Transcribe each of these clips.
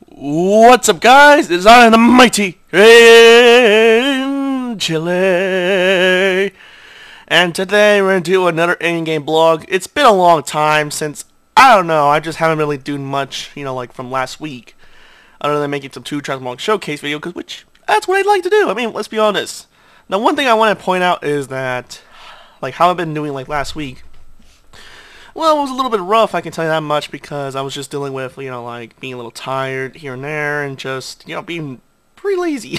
What's up, guys? It's I, the mighty Greenchili, and today we're gonna do another in-game blog. It's been a long time since, I don't know, I just haven't really done much, like from last week, other than making some 2 Transmog showcase video, which that's what I'd like to do. I mean, let's be honest. Now, one thing I want to point out is that, how I've been doing last week. Well, it was a little bit rough, I can tell you that much, because I was just dealing with, being a little tired here and there, and just, being pretty lazy.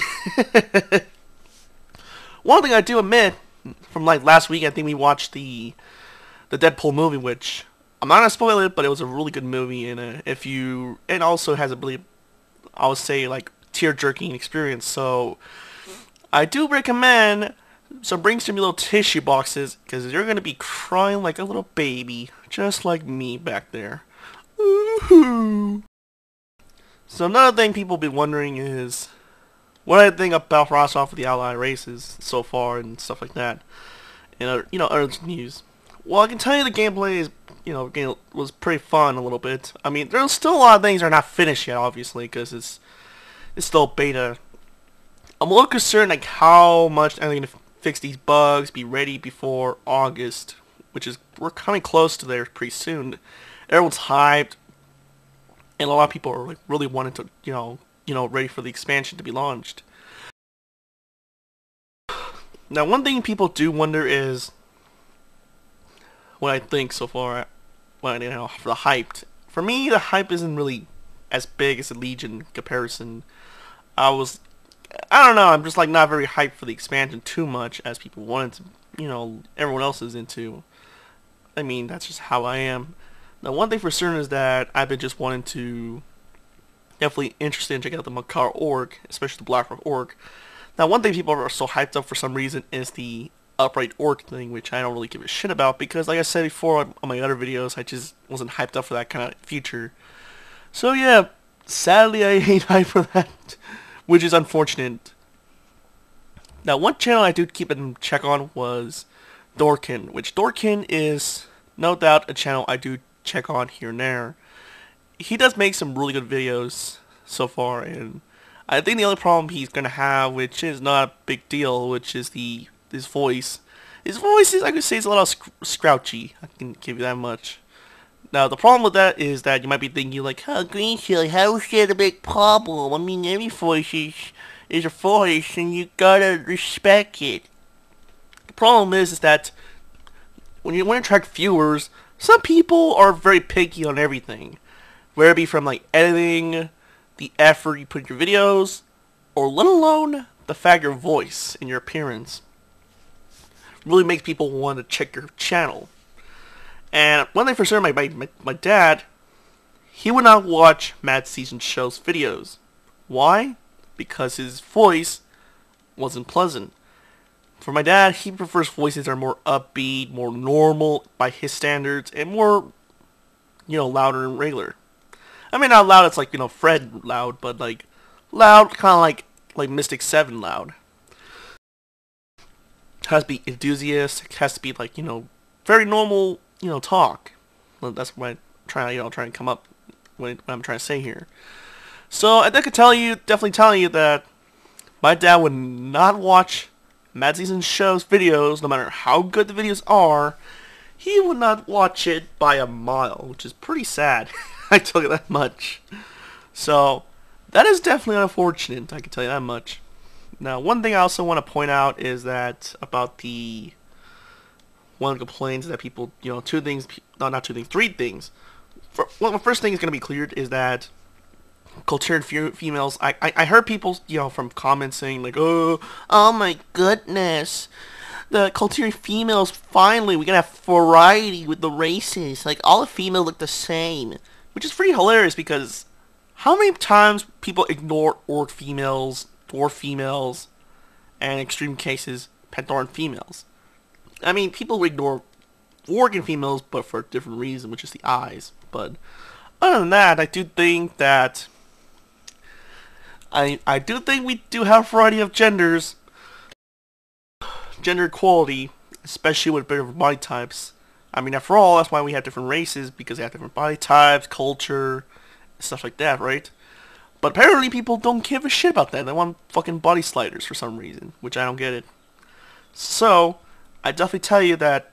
One thing I do admit, from, last week, I think we watched the Deadpool movie, which, I'm not gonna spoil it, but it was a really good movie, and it also has a really, I would say, tear-jerking experience, so I do recommend... So bring some little tissue boxes, because you're going to be crying like a little baby, just like me back there. Ooh. So another thing people be wondering is, what I think about Warcraft with the allied races so far and stuff like that. And other news. Well, I can tell you the gameplay is, was pretty fun a little bit. I mean, there's still a lot of things that are not finished yet, obviously, because it's still beta. I'm a little concerned how much I'm going to fix these bugs, be ready before August, which is, we're coming close to there pretty soon. Everyone's hyped, and a lot of people are really wanting to, ready for the expansion to be launched. Now, one thing people do wonder is what I think so far. For the hyped. For me, the hype isn't really as big as the Legion comparison. I don't know, I'm just not very hyped for the expansion too much as people wanted to, everyone else is into. I mean, that's just how I am. Now, one thing for certain is that I've been just wanting to, definitely interested in checking out the Makar org, especially the Blackrock org. Now, one thing people are so hyped up for some reason is the upright org thing, which I don't really give a shit about, because like I said before on my other videos, I just wasn't hyped up for that kind of feature. So yeah, sadly I ain't hyped for that, which is unfortunate. Now, one channel I do keep in check on was Dorkin, which Dorkin is no doubt a channel I do check on here and there. He does make some really good videos so far, and I think the only problem he's gonna have, which is not a big deal, which is his voice. His voice is, I could say, is a little scrouchy. I can give you that much. Now, the problem with that is that you might be thinking, oh, Greenchili, how is that a big problem? I mean, every voice is a voice, and you gotta respect it. The problem is that when you want to attract viewers, some people are very picky on everything. Whether it be from, editing, the effort you put in your videos, or let alone the fact your voice and your appearance really makes people want to check your channel. And one thing for sure, my dad, he would not watch Mad Season Show's videos. Why? Because his voice wasn't pleasant. For my dad, he prefers voices that are more upbeat, more normal by his standards, and more, louder and regular. I mean, not loud, it's Fred loud, but loud, kind of like Mystic 7 loud. It has to be enthusiastic, it has to be very normal, talk. Well, that's what I'm trying to come up with what I'm trying to say here. So I could definitely tell you that my dad would not watch Mad Season Show's videos, no matter how good the videos are. He would not watch it by a mile, which is pretty sad. I tell you that much. So that is definitely unfortunate. I can tell you that much. Now, one thing I also want to point out is that about one of the complaints that people, three things. The first thing is going to be cleared is that cultured females, I heard people, from comments saying oh my goodness, the cultured females, finally, we can have variety with the races, all the females look the same, which is pretty hilarious, because how many times people ignore orc females, dwarf females, and in extreme cases, Pandoran females. I mean, people ignore orc females, but for a different reason, which is the eyes. But other than that, I do think that I do think we do have a variety of genders. gender equality, especially with different body types. I mean, after all, that's why we have different races, because they have different body types, culture, stuff like that, right? But apparently people don't give a shit about that. They want fucking body sliders for some reason, which I don't get it. So, I definitely tell you that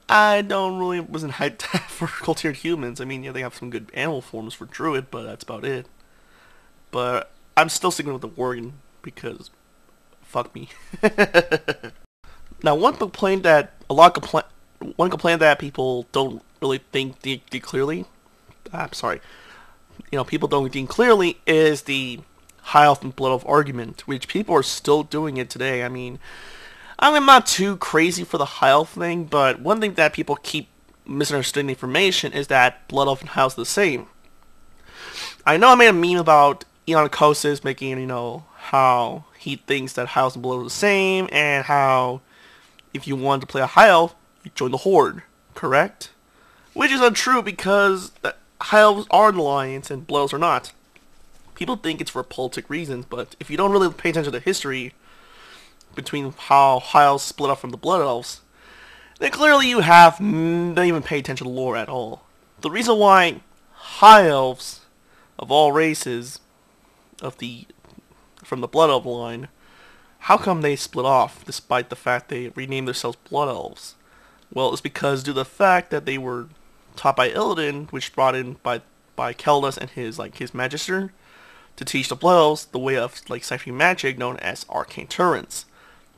I wasn't hyped for cultured humans. I mean, yeah, they have some good animal forms for druid, but that's about it. But I'm still sticking with the Worgen, because fuck me. Now, one complaint that people don't really think clearly. I'm sorry. People don't think clearly is the high elf and blood elf argument, which people are still doing it today. I mean, I'm not too crazy for the high elf thing, but one thing that people keep misunderstanding information is that blood elf and high elf are the same. I know I made a meme about Eon Kosis making, how he thinks that high elves and blood elf are the same, and how if you want to play a high elf, you join the Horde, correct? Which is untrue because high elves are in the alliance and blood elves are not. People think it's for politic reasons, but if you don't really pay attention to the history between how high elves split up from the blood elves, then clearly you don't even pay attention to lore at all. The reason why high elves of all races from the blood elf line, how come they split off despite the fact they renamed themselves blood elves? Well, it's because due to the fact that they were taught by Illidan, which brought in by Keldas and his magister, to teach the blood elves the way of ciphering magic known as arcane turrets.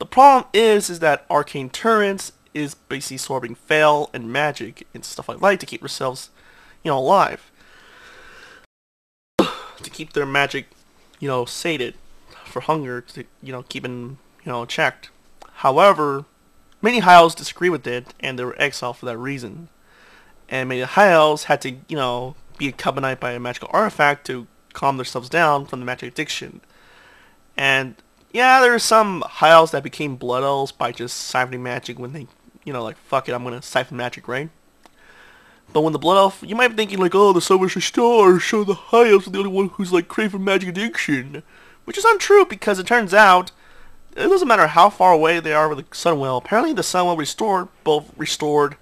The problem is that arcane turrets is basically absorbing fail and magic and stuff like that to keep themselves, alive. To keep their magic, sated for hunger, to, keeping, checked. However, many high elves disagree with it, and they were exiled for that reason. And many high elves had to, be accompanied by a magical artifact to calm themselves down from the magic addiction. And yeah, there are some high elves that became blood elves by just siphoning magic when they, fuck it, I'm gonna siphon magic, right? But when the blood elf, you might be thinking oh, the sun was a star, so the high elves are the only one who's craving magic addiction. Which is untrue, because it turns out it doesn't matter how far away they are with the Sunwell. Apparently the Sunwell restored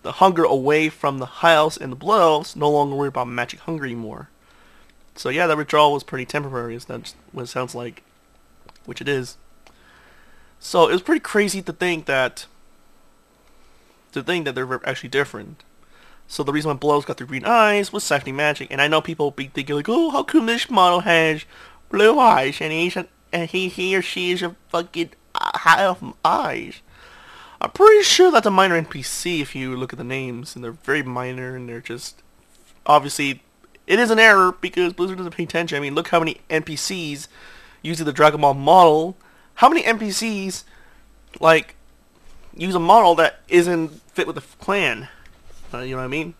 the hunger away from the high elves, and the blood elves no longer worry about magic hunger anymore. So yeah, that withdrawal was pretty temporary, is that what it sounds like. Which it is. So it was pretty crazy to think that they're actually different. So the reason why blood elves got their green eyes was siphoning magic, and I know people be thinking oh, how come this model has blue eyes and he or she is a fucking high elf eyes? I'm pretty sure that's a minor NPC if you look at the names, and they're very minor, and they're just obviously it is an error because Blizzard doesn't pay attention. I mean, look how many NPCs using the Dragon Ball model. How many NPCs use a model that isn't fit with the clan? You know what I mean?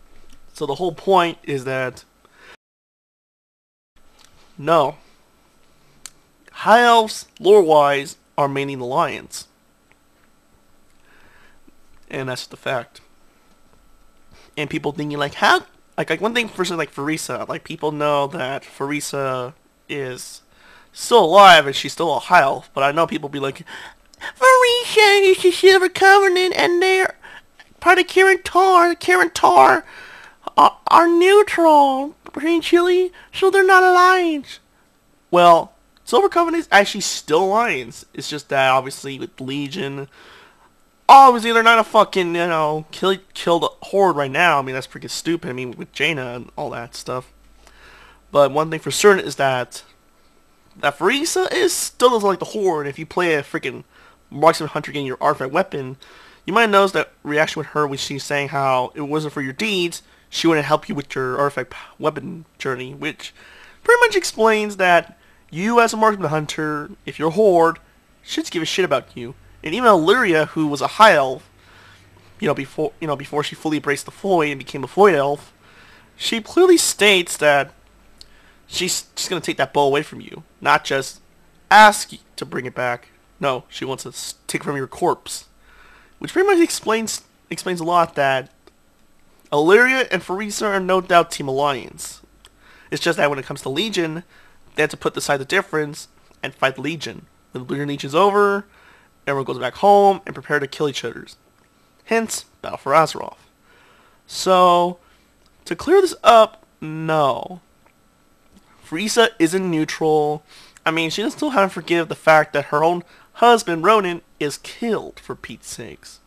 So the whole point is that no, high elves lore-wise are mainly in the alliance, and that's the fact. And people thinking how one thing for Farisa, people know that Farisa is still alive and she's still a high elf, but I know people be Farisa is the Silver Covenant and they're part of Karen Tar are neutral, Greenchili, so they're not alliance. Well, Silver Covenant is actually still alliance. It's just that obviously with Legion, obviously they're not a fucking, kill the Horde right now. I mean, that's pretty stupid. I mean, with Jaina and all that stuff. But one thing for certain is that Farisa still doesn't like the Horde. If you play a freaking marksman hunter getting your artifact weapon, you might notice that reaction with her when she's saying how it wasn't for your deeds, she wouldn't help you with your artifact weapon journey, which pretty much explains that you as a marksman hunter, if you're Horde, should give a shit about you. And even Illyria, who was a high elf, before she fully embraced the Void and became a Void elf, she clearly states that she's just gonna take that bow away from you, not just ask you to bring it back. No, she wants to take it from your corpse, which pretty much explains a lot that Illyria and Farisa are no doubt Team Alliance. It's just that when it comes to Legion, they have to put aside the difference and fight the Legion. When the Legion's over, everyone goes back home and prepare to kill each other. Hence, Battle for Azeroth. So, to clear this up, no. Frieza isn't neutral. I mean, she doesn't still have to forgive the fact that her own husband, Ronin, is killed, for Pete's sakes.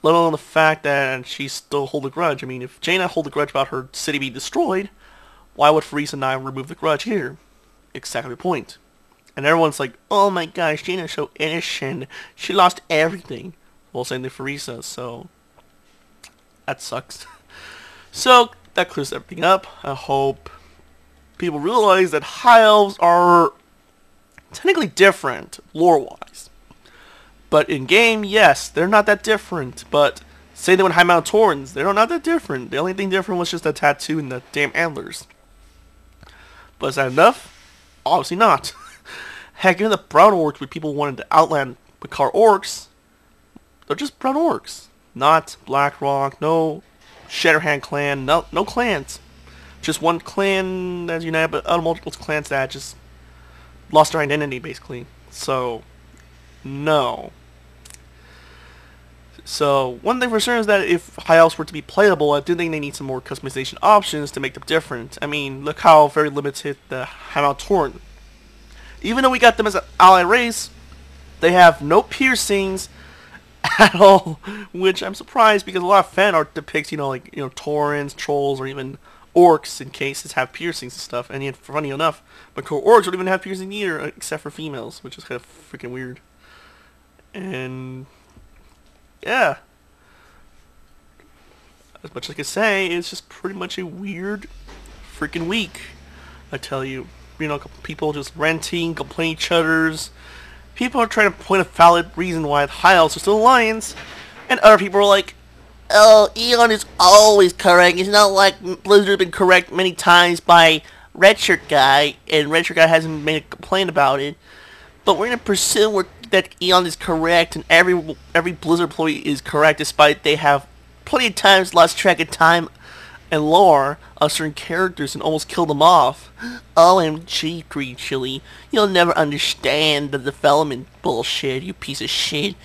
Let alone the fact that she still hold a grudge. I mean, if Jaina hold a grudge about her city being destroyed, why would Frieza not remove the grudge here? Exactly the point. And everyone's like, oh my gosh, Jaina's so innocent. She lost everything. Well, same thing for Frieza, so that sucks. So, that clears everything up. I hope people realize that High Elves are technically different, lore-wise. But in-game, yes, they're not that different. But say they went High Mountain Taurens, they're not that different. The only thing different was just the tattoo and the damn antlers. But is that enough? Obviously not. Heck, even the brown orcs, which people wanted to outland Bakar orcs, they're just brown orcs. Not Blackrock, no Shatterhand clan, no clans. Just one clan that's united, but other multiple clans that just lost their identity, basically. So, no. So, one thing for certain is that if High Elves were to be playable, I do think they need some more customization options to make them different. I mean, look how very limited the High Mountain Tauren. Even though we got them as an ally race, they have no piercings at all, which I'm surprised because a lot of fan art depicts, Taurens, trolls, or even orcs in cases have piercings and stuff. And yet, funny enough, Bakar orcs don't even have piercing either, except for females, which is kind of freaking weird. And yeah, as much as I can say, it's just pretty much a weird freaking week, I tell you. People just ranting, complaining each other's. People are trying to point a valid reason why the High Elves are still Lions, and other people are like, oh, Eon is always correct. It's not like Blizzard has been correct many times by Redshirt Guy, and Redshirt Guy hasn't made a complaint about it. But we're going to presume that Eon is correct, and every Blizzard employee is correct, despite they have plenty of times lost track of time and lore of certain characters and almost killed them off. OMG, Greenchili, you'll never understand the development bullshit, you piece of shit.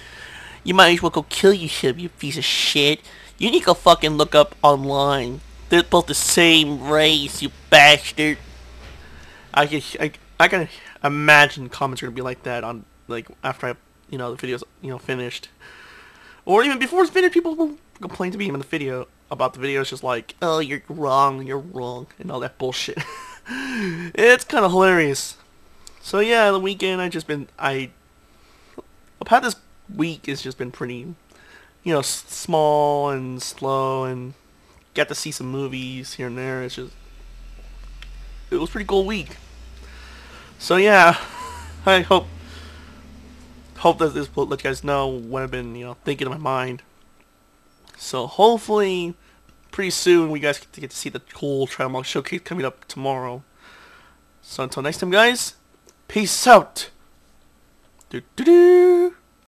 You might as well go kill yourself, you piece of shit. You need to go fucking look up online. They're both the same race, you bastard. I can imagine comments are gonna be like that on, after the video's, finished. Or even before it's finished, people will complain to me in the video about the video. It's just like, oh, you're wrong, and all that bullshit. It's kind of hilarious. So yeah, the weekend I've had this week has just been pretty, small and slow, and got to see some movies here and there. It was a pretty cool week. So yeah, I hope that this will let you guys know what I've been, thinking in my mind. So hopefully, pretty soon we guys get to see the cool Trial Showcase coming up tomorrow. So until next time, guys, peace out. Doo -doo -doo.